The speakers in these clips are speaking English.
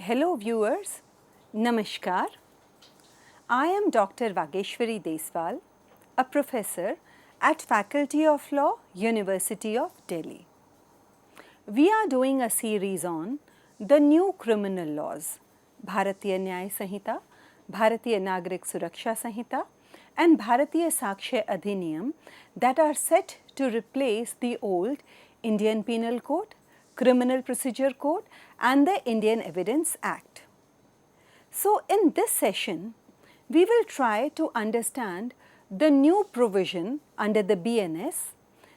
Hello viewers, Namaskar. I am Dr. Vageshwari Deswal, a professor at Faculty of Law, University of Delhi. We are doing a series on the new criminal laws, Bharatiya Nyaya Sanhita, Bharatiya Nagrik Suraksha Sanhita and Bharatiya Sakshya Adhiniyam that are set to replace the old Indian Penal Code, Criminal Procedure Code and the Indian Evidence Act. So, in this session, we will try to understand the new provision under the BNS,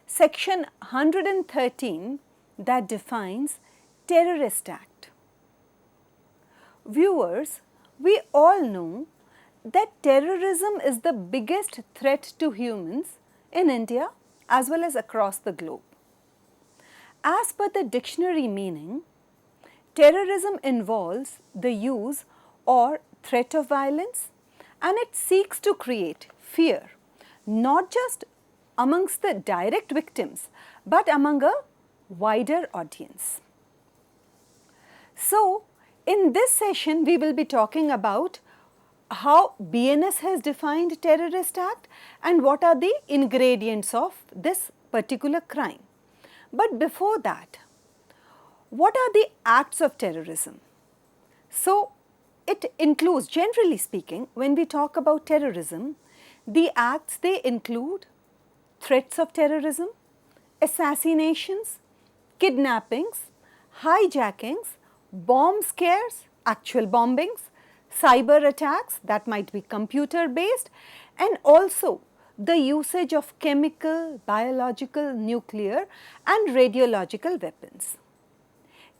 section 113 that defines Terrorist Act. Viewers, we all know that terrorism is the biggest threat to humans in India as well as across the globe. As per the dictionary meaning, terrorism involves the use or threat of violence and it seeks to create fear not just amongst the direct victims but among a wider audience. So, in this session we will be talking about how BNS has defined Terrorist Act and what are the ingredients of this particular crime. But before that, what are the acts of terrorism? So, it includes, generally speaking, when we talk about terrorism, the acts they include threats of terrorism, assassinations, kidnappings, hijackings, bomb scares, actual bombings, cyber attacks that might be computer based and also the usage of chemical, biological, nuclear and radiological weapons.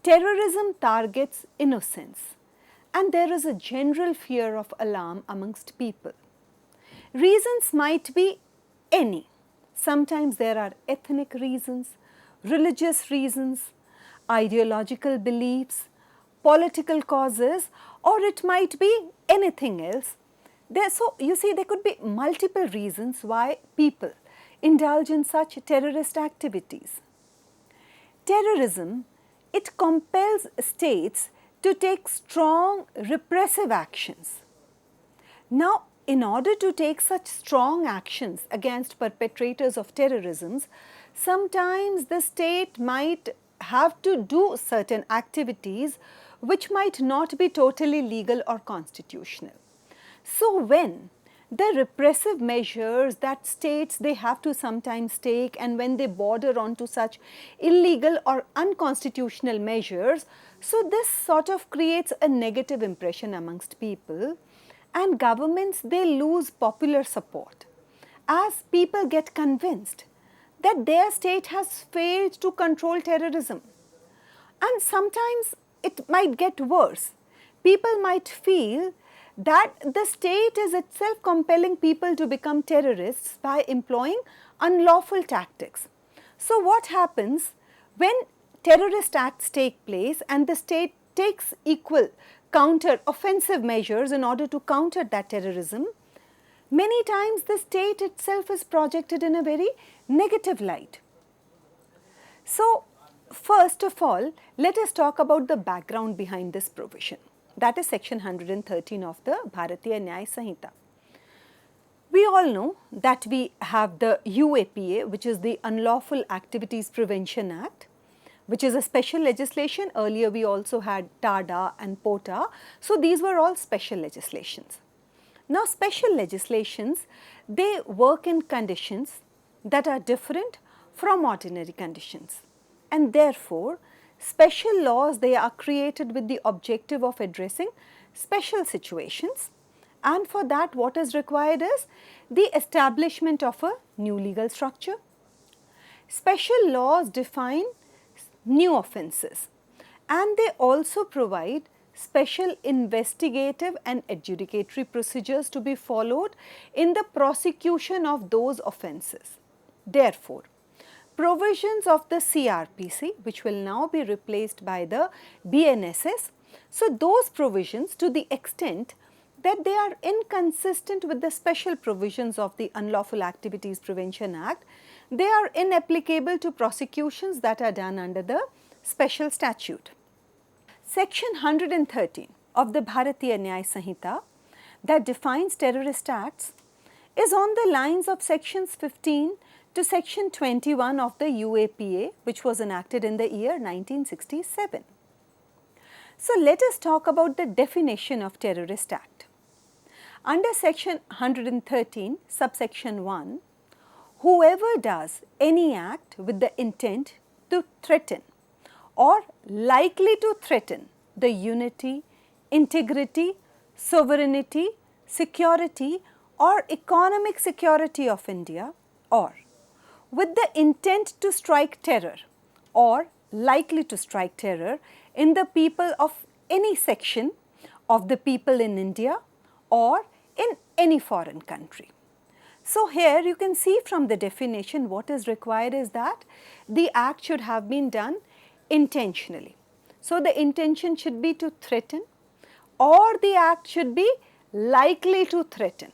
Terrorism targets innocents and there is a general fear of alarm amongst people. Reasons might be any. Sometimes there are ethnic reasons, religious reasons, ideological beliefs, political causes or it might be anything else. So, you see there could be multiple reasons why people indulge in such terrorist activities. Terrorism, it compels states to take strong repressive actions. Now, in order to take such strong actions against perpetrators of terrorism, sometimes the state might have to do certain activities which might not be totally legal or constitutional. So, when the repressive measures that states they have to sometimes take and when they border onto such illegal or unconstitutional measures, so this sort of creates a negative impression amongst people and governments they lose popular support as people get convinced that their state has failed to control terrorism. And sometimes it might get worse. People might feel that the state is itself compelling people to become terrorists by employing unlawful tactics. So, what happens when terrorist acts take place and the state takes equal counter offensive measures in order to counter that terrorism, many times the state itself is projected in a very negative light. So, first of all, let us talk about the background behind this provision. That is section 113 of the Bharatiya Nyaya Sanhita. We all know that we have the UAPA, which is the Unlawful Activities Prevention Act, which is a special legislation. Earlier we also had TADA and POTA. So, these were all special legislations. Now, special legislations, they work in conditions that are different from ordinary conditions and therefore, special laws they are created with the objective of addressing special situations and for that what is required is the establishment of a new legal structure. Special laws define new offences and they also provide special investigative and adjudicatory procedures to be followed in the prosecution of those offences. Therefore, provisions of the CRPC which will now be replaced by the BNSS. So, those provisions to the extent that they are inconsistent with the special provisions of the Unlawful Activities Prevention Act, they are inapplicable to prosecutions that are done under the special statute. Section 113 of the Bharatiya Nyaya Sanhita that defines terrorist acts is on the lines of sections 15 to section 21 of the UAPA, which was enacted in the year 1967. So let us talk about the definition of terrorist act. Under section 113, subsection 1, whoever does any act with the intent to threaten or likely to threaten the unity, integrity, sovereignty, security or economic security of India, or with the intent to strike terror or likely to strike terror in the people of any section of the people in India or in any foreign country. So here you can see from the definition what is required is that the act should have been done intentionally. So the intention should be to threaten, or the act should be likely to threaten.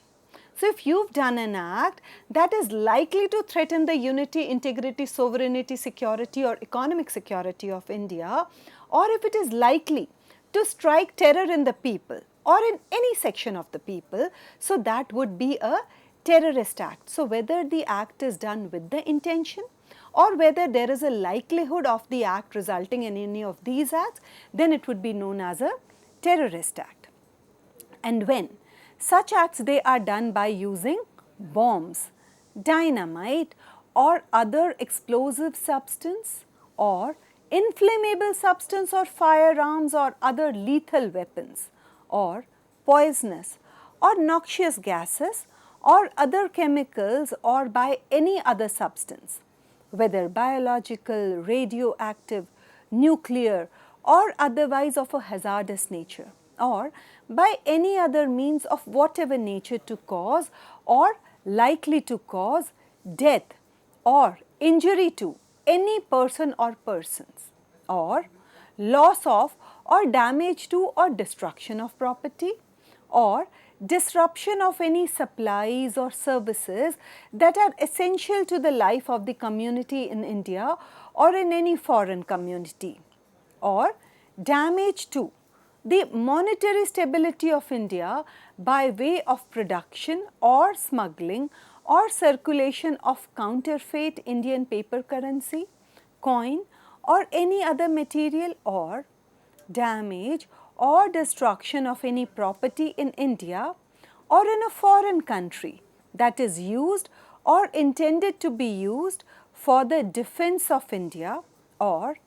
So if you've done an act that is likely to threaten the unity, integrity, sovereignty, security or economic security of India, or if it is likely to strike terror in the people or in any section of the people, so that would be a terrorist act. So whether the act is done with the intention or whether there is a likelihood of the act resulting in any of these acts, then it would be known as a terrorist act. And when such acts they are done by using bombs, dynamite or other explosive substance or inflammable substance or firearms or other lethal weapons or poisonous or noxious gases or other chemicals or by any other substance, whether biological, radioactive, nuclear or otherwise of a hazardous nature, or by any other means of whatever nature to cause or likely to cause death or injury to any person or persons, or loss of or damage to or destruction of property, or disruption of any supplies or services that are essential to the life of the community in India or in any foreign community, or damage to the monetary stability of India by way of production or smuggling or circulation of counterfeit Indian paper currency, coin or any other material, or damage or destruction of any property in India or in a foreign country that is used or intended to be used for the defense of India, or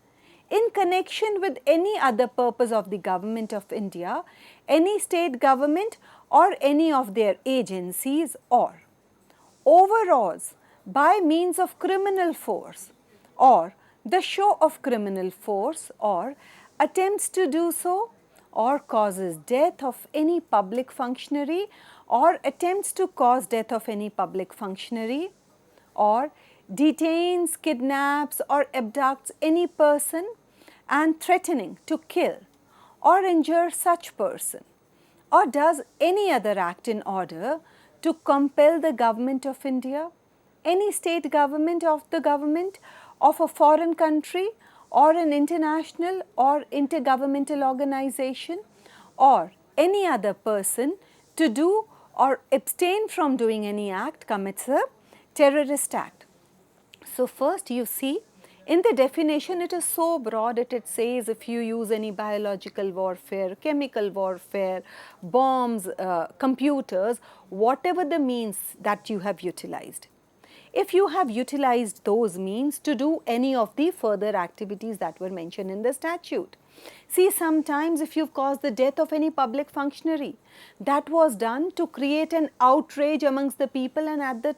in connection with any other purpose of the government of India, any state government or any of their agencies, or overawes by means of criminal force or the show of criminal force, or attempts to do so, or causes death of any public functionary or attempts to cause death of any public functionary, or detains, kidnaps or abducts any person and threatening to kill or injure such person, or does any other act in order to compel the government of India, any state government of the government of a foreign country or an international or intergovernmental organization or any other person to do or abstain from doing any act commits a terrorist act. So first you see in the definition it is so broad that it says if you use any biological warfare, chemical warfare, bombs, computers, whatever the means that you have utilized. If you have utilized those means to do any of the further activities that were mentioned in the statute. See, sometimes if you've caused the death of any public functionary, that was done to create an outrage amongst the people and at the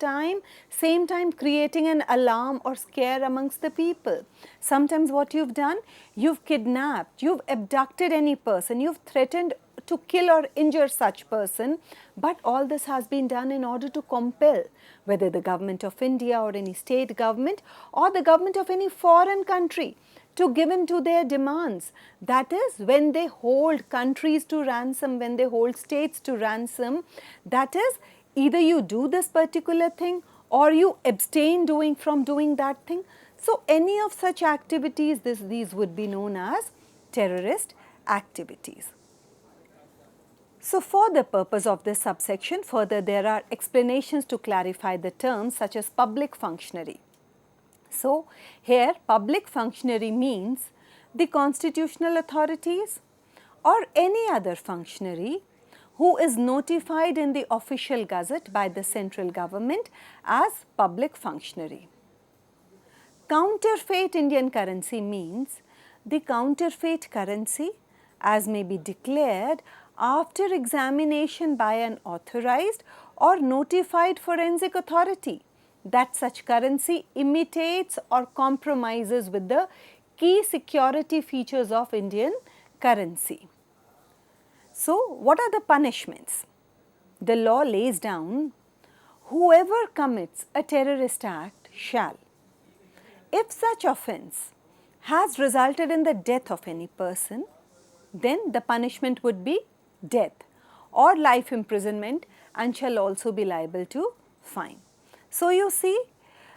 same time creating an alarm or scare amongst the people. Sometimes what you've done, you've kidnapped, you've abducted any person, you've threatened to kill or injure such person, but all this has been done in order to compel whether the government of India or any state government or the government of any foreign country to give in to their demands. That is, when they hold countries to ransom, when they hold states to ransom, that is, either you do this particular thing or you abstain from doing that thing. So any of such activities, these would be known as terrorist activities. So, for the purpose of this subsection, further there are explanations to clarify the terms such as public functionary. So, here public functionary means the constitutional authorities or any other functionary who is notified in the official gazette by the central government as public functionary. Counterfeit Indian currency means the counterfeit currency as may be declared after examination by an authorized or notified forensic authority that such currency imitates or compromises with the key security features of Indian currency. So, what are the punishments? The law lays down, whoever commits a terrorist act shall, if such offence has resulted in the death of any person, then the punishment would be death or life imprisonment and shall also be liable to fine. So, you see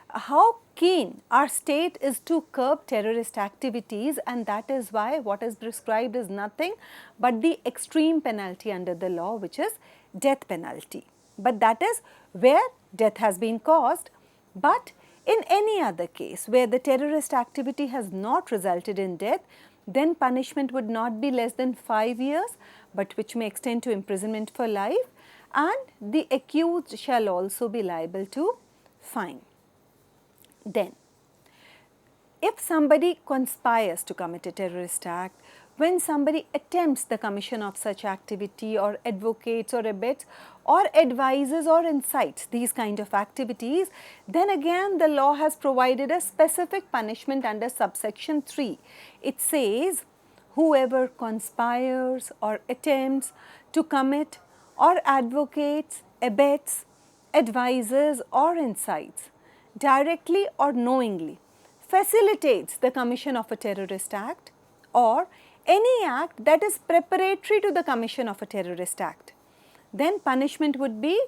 how keen our state is to curb terrorist activities, and that is why what is prescribed is nothing but the extreme penalty under the law, which is death penalty. But that is where death has been caused. But in any other case where the terrorist activity has not resulted in death, then punishment would not be less than 5 years, but which may extend to imprisonment for life, and the accused shall also be liable to fine. Then, if somebody conspires to commit a terrorist act, when somebody attempts the commission of such activity or advocates or abets or advises or incites these kind of activities, then again the law has provided a specific punishment under subsection 3. It says, whoever conspires or attempts to commit or advocates, abets, advises or incites directly or knowingly facilitates the commission of a terrorist act or any act that is preparatory to the commission of a terrorist act, then punishment would be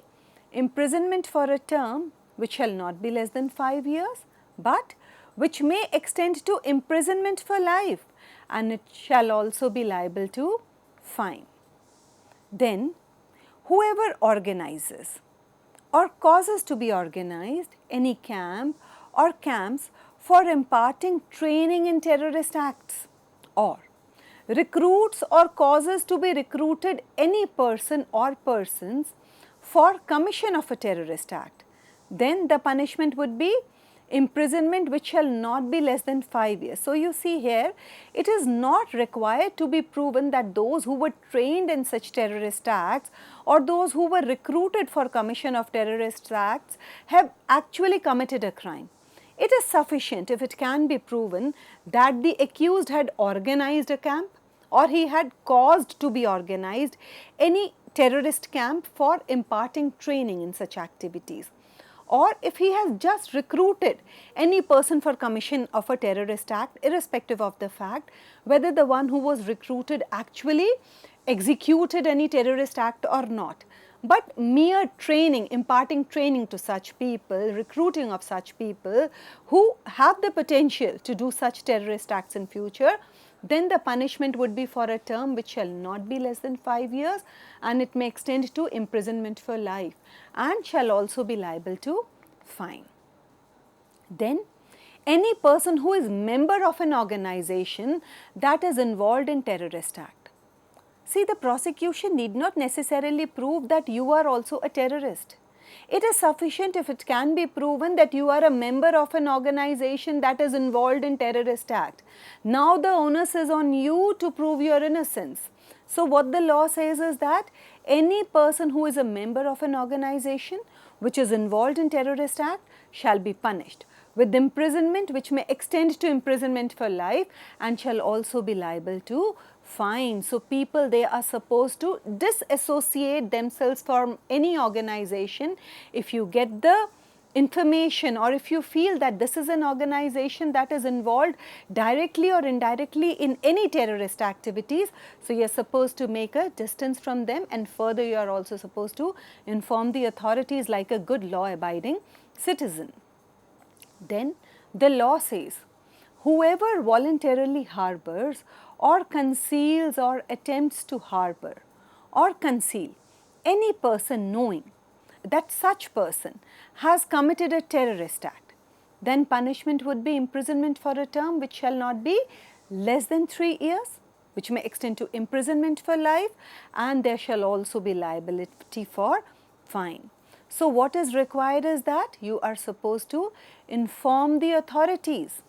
imprisonment for a term which shall not be less than 5 years, but which may extend to imprisonment for life, and it shall also be liable to fine. Then, whoever organizes or causes to be organized any camp or camps for imparting training in terrorist acts, or recruits or causes to be recruited any person or persons for commission of a terrorist act, then the punishment would be imprisonment which shall not be less than 5 years. So, you see here it is not required to be proven that those who were trained in such terrorist acts or those who were recruited for commission of terrorist acts have actually committed a crime. It is sufficient if it can be proven that the accused had organized a camp or he had caused to be organized any terrorist camp for imparting training in such activities, or if he has just recruited any person for commission of a terrorist act, irrespective of the fact whether the one who was recruited actually executed any terrorist act or not. But mere training, imparting training to such people, recruiting of such people who have the potential to do such terrorist acts in future, then the punishment would be for a term which shall not be less than 5 years, and it may extend to imprisonment for life and shall also be liable to fine. Then, any person who is member of an organization that is involved in terrorist act. See, the prosecution need not necessarily prove that you are also a terrorist. It is sufficient if it can be proven that you are a member of an organization that is involved in terrorist act. Now the onus is on you to prove your innocence. So what the law says is that any person who is a member of an organization which is involved in terrorist act shall be punished with imprisonment which may extend to imprisonment for life and shall also be liable to fine. So people, they are supposed to disassociate themselves from any organization. If you get the information or if you feel that this is an organization that is involved directly or indirectly in any terrorist activities, so you are supposed to make a distance from them, and further you are also supposed to inform the authorities like a good law abiding citizen. Then the law says, whoever voluntarily harbors or conceals or attempts to harbor or conceal any person knowing that such person has committed a terrorist act, then punishment would be imprisonment for a term which shall not be less than 3 years, which may extend to imprisonment for life, and there shall also be liability for fine. So, what is required is that you are supposed to inform the authorities.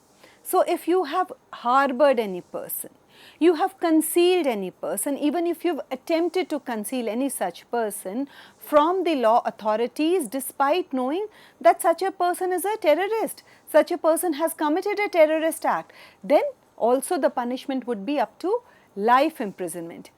So, if you have harbored any person, you have concealed any person, even if you have attempted to conceal any such person from the law authorities despite knowing that such a person is a terrorist, such a person has committed a terrorist act, then also the punishment would be up to life imprisonment.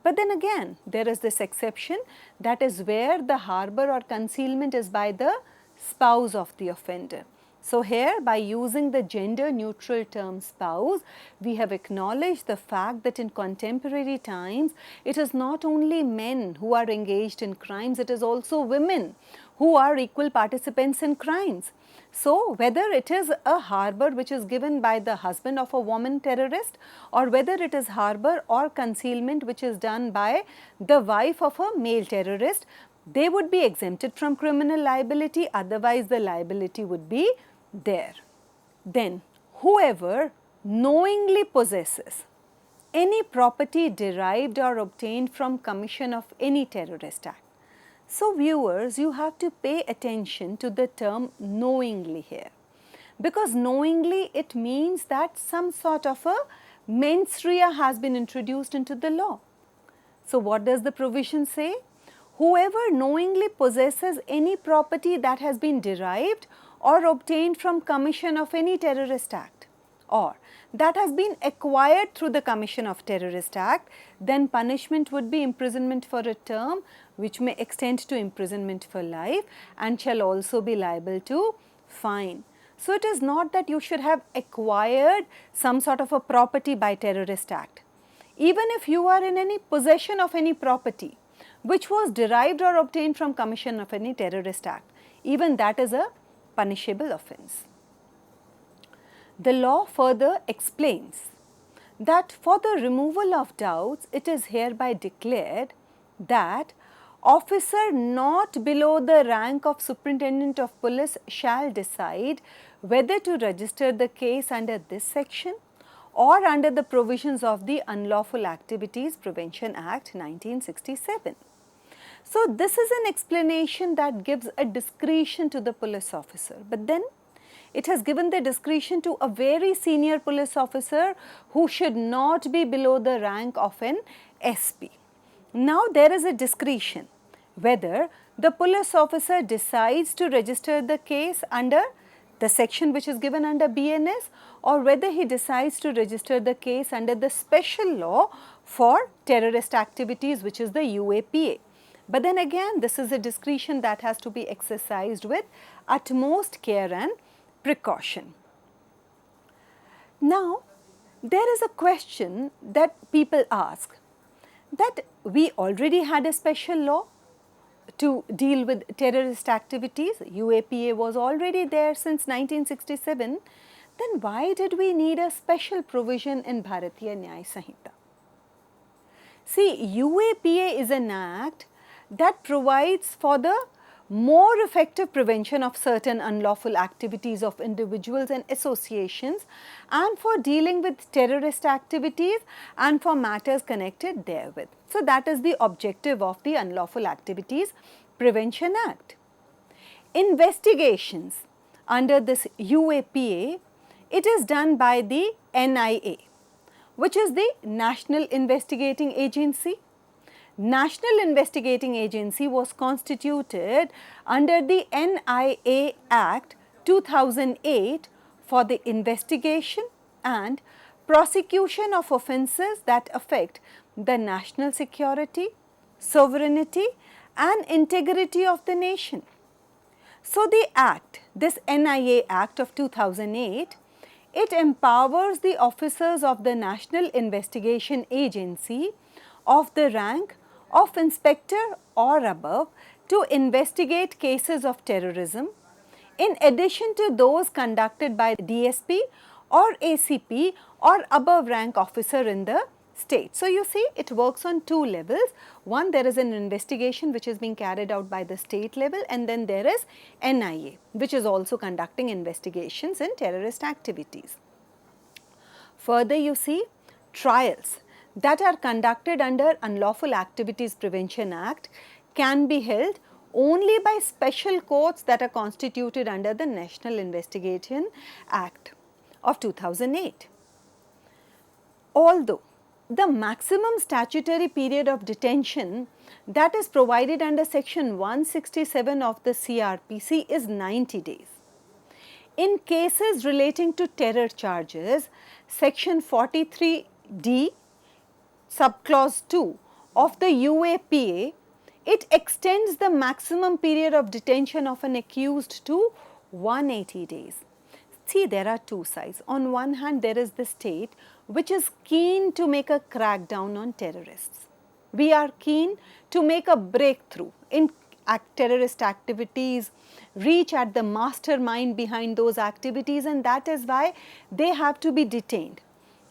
But then again, there is this exception, that is where the harbor or concealment is by the spouse of the offender. So, here by using the gender neutral term spouse, we have acknowledged the fact that in contemporary times, it is not only men who are engaged in crimes, it is also women who are equal participants in crimes. So, whether it is a harbor which is given by the husband of a woman terrorist, or whether it is harbor or concealment which is done by the wife of a male terrorist, they would be exempted from criminal liability, otherwise the liability would be there. Then, whoever knowingly possesses any property derived or obtained from commission of any terrorist act. So, viewers, you have to pay attention to the term knowingly here, because knowingly it means that some sort of a mens rea has been introduced into the law. So, what does the provision say? Whoever knowingly possesses any property that has been derived or obtained from commission of any terrorist act, or that has been acquired through the commission of terrorist act, then punishment would be imprisonment for a term which may extend to imprisonment for life and shall also be liable to fine. So, it is not that you should have acquired some sort of a property by terrorist act. Even if you are in any possession of any property which was derived or obtained from commission of any terrorist act, even that is a punishable offence. The law further explains that for the removal of doubts, it is hereby declared that officer not below the rank of superintendent of police shall decide whether to register the case under this section or under the provisions of the Unlawful Activities Prevention Act 1967. So, this is an explanation that gives a discretion to the police officer, but then it has given the discretion to a very senior police officer who should not be below the rank of an SP. Now, there is a discretion whether the police officer decides to register the case under the section which is given under BNS, or whether he decides to register the case under the special law for terrorist activities, which is the UAPA. But then again, this is a discretion that has to be exercised with utmost care and precaution. Now, there is a question that people ask, that we already had a special law to deal with terrorist activities, UAPA was already there since 1967, then why did we need a special provision in Bharatiya Nyaya Sanhita? See, UAPA is an act that provides for the more effective prevention of certain unlawful activities of individuals and associations, and for dealing with terrorist activities and for matters connected therewith. So, that is the objective of the Unlawful Activities Prevention Act. Investigations under this UAPA, it is done by the NIA, which is the National Investigating Agency. National Investigating Agency was constituted under the NIA Act 2008 for the investigation and prosecution of offences that affect the national security, sovereignty and integrity of the nation. So, the Act, this NIA Act of 2008, it empowers the officers of the National Investigation Agency of the rank of inspector or above to investigate cases of terrorism, in addition to those conducted by DSP or ACP or above rank officer in the state. So, you see it works on two levels. One, there is an investigation which is being carried out by the state level, and then there is NIA, which is also conducting investigations in terrorist activities. Further, you see trials that are conducted under Unlawful Activities Prevention Act can be held only by special courts that are constituted under the National Investigation Act of 2008. Although the maximum statutory period of detention that is provided under section 167 of the CRPC is 90 days. In cases relating to terror charges, section 43D subclause 2 of the UAPA, it extends the maximum period of detention of an accused to 180 days. See, there are two sides. On one hand, there is the state which is keen to make a crackdown on terrorists. We are keen to make a breakthrough in terrorist activities, reach at the mastermind behind those activities, and that is why they have to be detained.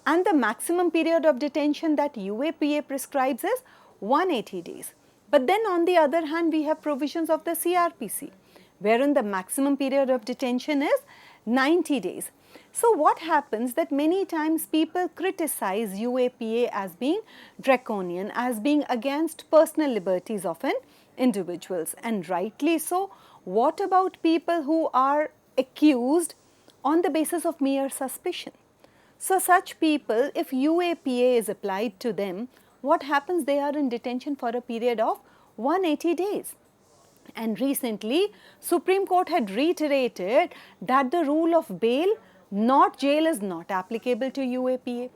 And the maximum period of detention that UAPA prescribes is 180 days. But then on the other hand, we have provisions of the CRPC, wherein the maximum period of detention is 90 days. So what happens that many times people criticize UAPA as being draconian, as being against personal liberties of an individuals, and rightly so. What about people who are accused on the basis of mere suspicion? So such people, if UAPA is applied to them, what happens? They are in detention for a period of 180 days. And recently, Supreme Court had reiterated that the rule of bail, not jail, is not applicable to UAPA.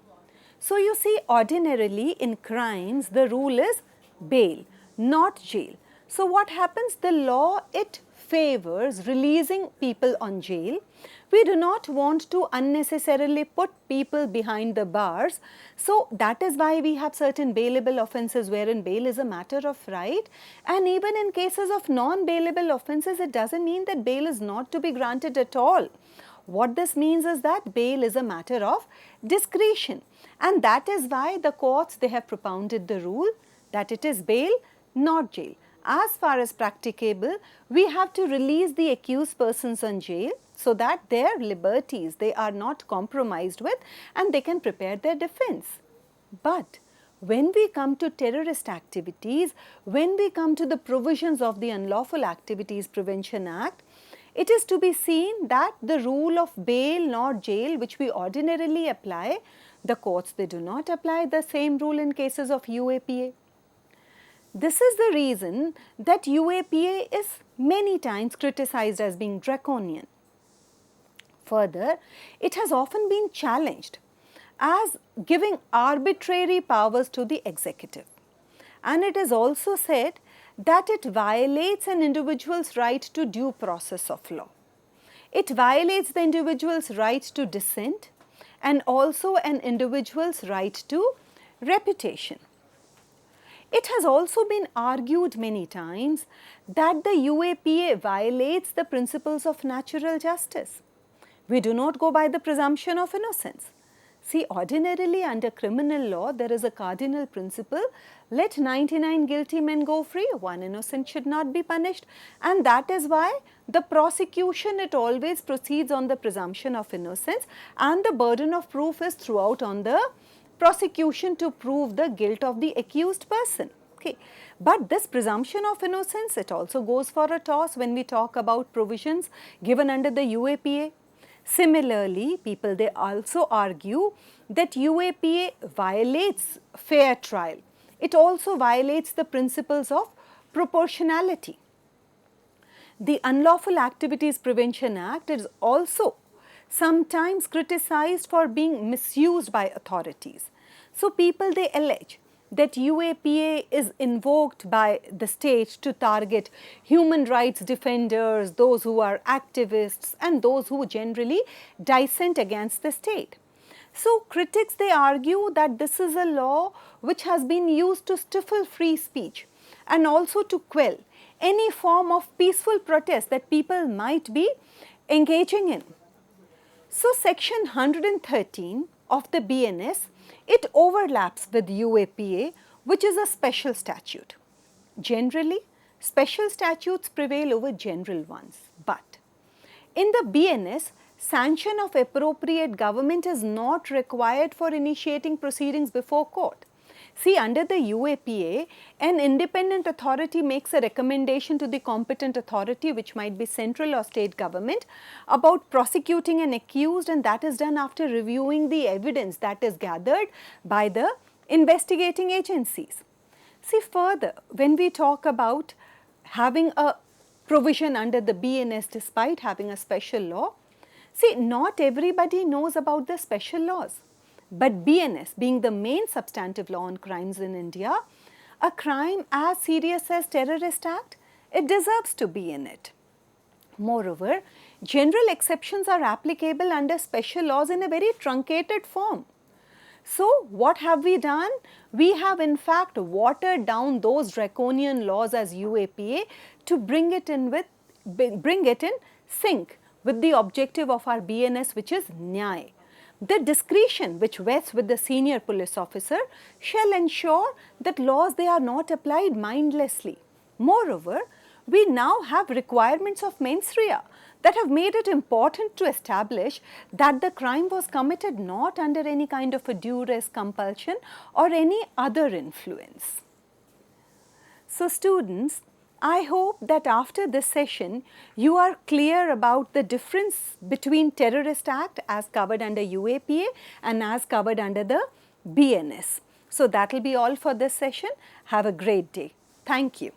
So you see, ordinarily in crimes, the rule is bail, not jail. So what happens? The law, it favors releasing people on jail. We do not want to unnecessarily put people behind the bars. So that is why we have certain bailable offences wherein bail is a matter of right. And even in cases of non-bailable offences, it doesn't mean that bail is not to be granted at all. What this means is that bail is a matter of discretion. And that is why the courts, they have propounded the rule that it is bail, not jail. As far as practicable, we have to release the accused persons on jail so that their liberties, they are not compromised with and they can prepare their defense. But when we come to terrorist activities, when we come to the provisions of the Unlawful Activities Prevention Act, it is to be seen that the rule of bail, not jail, which we ordinarily apply, the courts, they do not apply the same rule in cases of UAPA. This is the reason that UAPA is many times criticized as being draconian. Further, it has often been challenged as giving arbitrary powers to the executive. And it is also said that it violates an individual's right to due process of law. It violates the individual's right to dissent and also an individual's right to reputation. It has also been argued many times that the UAPA violates the principles of natural justice. We do not go by the presumption of innocence. See, ordinarily under criminal law, there is a cardinal principle, let 99 guilty men go free, one innocent should not be punished. And that is why the prosecution, it always proceeds on the presumption of innocence, and the burden of proof is throughout on the prosecution to prove the guilt of the accused person. Okay. But this presumption of innocence, it also goes for a toss when we talk about provisions given under the UAPA. Similarly, people, they also argue that UAPA violates fair trial. It also violates the principles of proportionality. The Unlawful Activities Prevention Act is also sometimes criticized for being misused by authorities. So people, they allege that UAPA is invoked by the state to target human rights defenders, those who are activists and those who generally dissent against the state. So critics, they argue that this is a law which has been used to stifle free speech and also to quell any form of peaceful protest that people might be engaging in. So section 113 of the BNS, it overlaps with UAPA, which is a special statute. Generally, special statutes prevail over general ones, but in the BNS, sanction of appropriate government is not required for initiating proceedings before court. See, under the UAPA, an independent authority makes a recommendation to the competent authority, which might be central or state government, about prosecuting an accused, and that is done after reviewing the evidence that is gathered by the investigating agencies. See, further, when we talk about having a provision under the BNS despite having a special law, see, not everybody knows about the special laws. But BNS, being the main substantive law on crimes in India, a crime as serious as Terrorist Act, it deserves to be in it. Moreover, general exceptions are applicable under special laws in a very truncated form. So, what have we done? We have in fact watered down those draconian laws as UAPA to bring it in sync with the objective of our BNS, which is Nyay. The discretion which vests with the senior police officer shall ensure that laws they are not applied mindlessly. Moreover, we now have requirements of mens rea that have made it important to establish that the crime was committed not under any kind of a duress, compulsion or any other influence. So students, I hope that after this session, you are clear about the difference between Terrorist Act as covered under UAPA and as covered under the BNS. So that will be all for this session. Have a great day. Thank you.